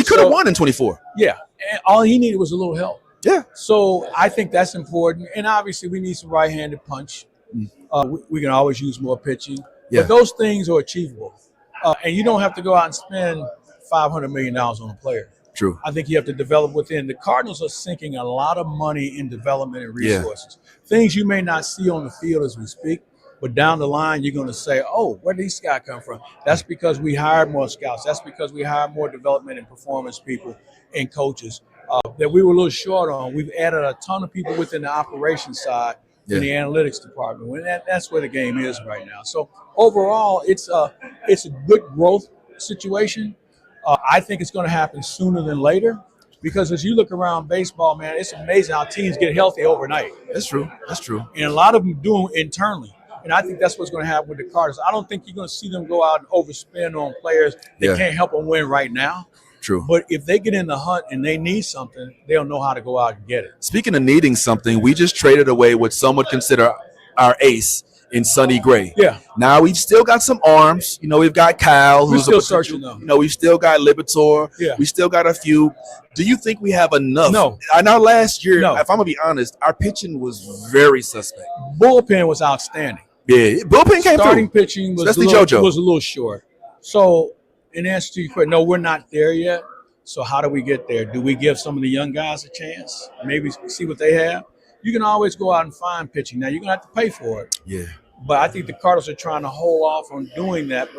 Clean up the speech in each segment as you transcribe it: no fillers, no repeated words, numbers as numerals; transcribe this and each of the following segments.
We could have won in 24. Yeah, and all he needed was a little help. Yeah. So I think that's important. And obviously, we need some right-handed punch. We can always use more pitching. Yeah. But those things are achievable. And you don't have to go out and spend $500 million on a player. True. I think you have to develop within. The Cardinals are sinking a lot of money in development and resources. Things you may not see on the field as we speak, but down the line, you're going to say, oh, where did these guys come from? That's because we hired more scouts. That's because we hired more development and performance people and coaches that we were a little short on. We've added a ton of people within the operations side in the analytics department. And that's where the game is right now. So overall, it's a good growth situation. I think it's going to happen sooner than later because as you look around baseball, man, it's amazing how teams get healthy overnight. That's true. That's true. And a lot of them do it internally. And I think that's what's going to happen with the Cardinals. I don't think you're going to see them go out and overspend on players that can't help them win right now. True. But if they get in the hunt and they need something, they'll know how to go out and get it. Speaking of needing something, we just traded away what some would consider our ace in Sonny Gray. Yeah. Now we've still got some arms. You know, we've got Kyle, We're who's still searching though. You know, we've still got Lipitor. Yeah. We still got a few. Do you think we have enough? No. I know last year, No. if I'm gonna be honest, our pitching was very suspect. Bullpen was outstanding. Yeah, bullpen came Starting through. pitching was Especially a JoJo. little short. So in answer to your question, no, we're not there yet. So how do we get there? Do we give some of the young guys a chance? Maybe see what they have? You can always go out and find pitching. Now, you're going to have to pay for it. Yeah. But I think the Cardinals are trying to hold off on doing that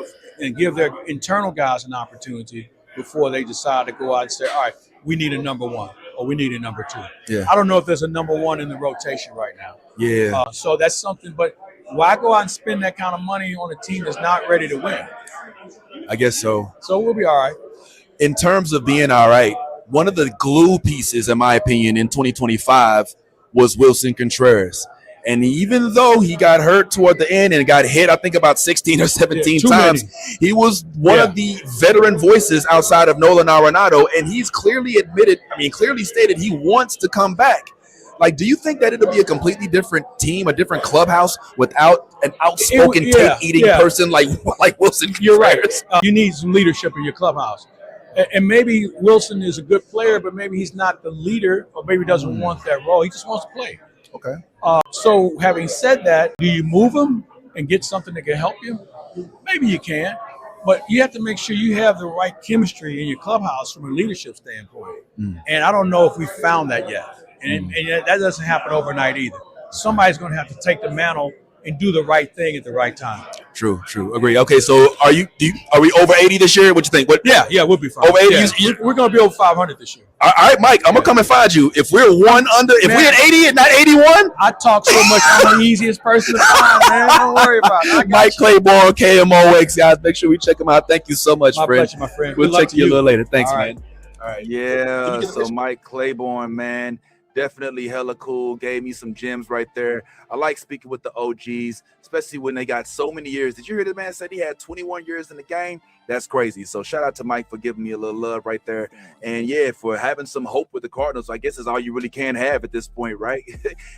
and give their internal guys an opportunity before they decide to go out and say, all right, we need a number one or we need a number two. Yeah. I don't know if there's a number one in the rotation right now. Yeah. So that's something. But why go out and spend that kind of money on a team that's not ready to win? I guess so. So we'll be all right. In terms of being all right, one of the glue pieces, in my opinion, in 2025 was Wilson Contreras. And even though he got hurt toward the end and got hit, I think about 16 or 17 times, he was one of the veteran voices outside of Nolan Arenado. And he's clearly stated he wants to come back. Like, do you think that it'll be a completely different team, a different clubhouse without an outspoken cake-eating person like Wilson Contreras? You're right. You need some leadership in your clubhouse. And maybe Wilson is a good player, but maybe he's not the leader or maybe doesn't want that role. He just wants to play. Okay. So having said that, do you move him and get something that can help you? Maybe you can. But you have to make sure you have the right chemistry in your clubhouse from a leadership standpoint. And I don't know if we found that yet. And that doesn't happen overnight either. Somebody's going to have to take the mantle and do the right thing at the right time. True. Agree. Okay, so are we over 80 this year? What you think? Yeah, we'll be fine. Over 80? Yeah, we're going to be over 500 this year. All right, Mike, I'm going to come and find you. If we're one under, if we're at 80 and not 81? I talk so much, I'm the easiest person to find, man. Don't worry about it. Mike Claiborne, KMOX, guys. Make sure we check him out. Thank you so much, my friend. pleasure, my friend. We'll check you a little later. Thanks, All man. right. All right. Yeah, so Mike Claiborne, man, definitely hella cool. Gave me some gems right there. I like speaking with the OGs, especially when they got so many years. Did you hear the man said he had 21 years in the game? That's crazy. So shout out to Mike for giving me a little love right there. And yeah, for having some hope with the Cardinals, I guess is all you really can have at this point, right?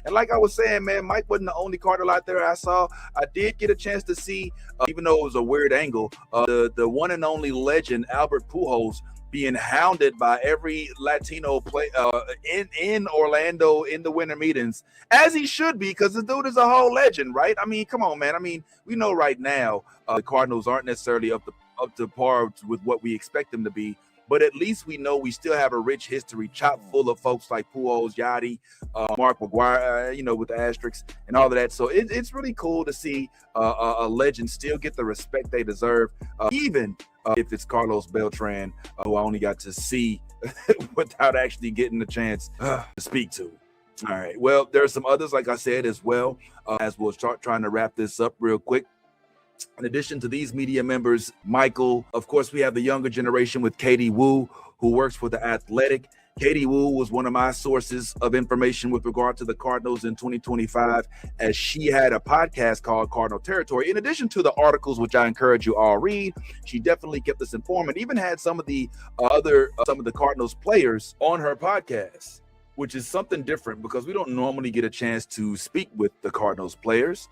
And like I was saying, man, Mike wasn't the only Cardinal out there I saw. I did get a chance to see, even though it was a weird angle, the one and only legend, Albert Pujols, being hounded by every Latino play in Orlando in the winter meetings, as he should be, because the dude is a whole legend, right? I mean, come on, man. I mean, we know right now the Cardinals aren't necessarily up to par with what we expect them to be, but at least we know we still have a rich history chock full of folks like Pujols, Yachty, Mark McGwire, with the asterisks and all of that. So it's really cool to see a legend still get the respect they deserve, even if it's Carlos Beltran, who I only got to see without actually getting the chance to speak to. All right. Well, there are some others, like I said, as well, as we'll start trying to wrap this up real quick. In addition to these media members, Michael, of course, we have the younger generation with Katie Wu, who works for The Athletic. Katie Wu was one of my sources of information with regard to the Cardinals in 2025, as she had a podcast called Cardinal Territory. In addition to the articles, which I encourage you all read, she definitely kept us informed and even had some of the Cardinals players on her podcast, which is something different because we don't normally get a chance to speak with the Cardinals players.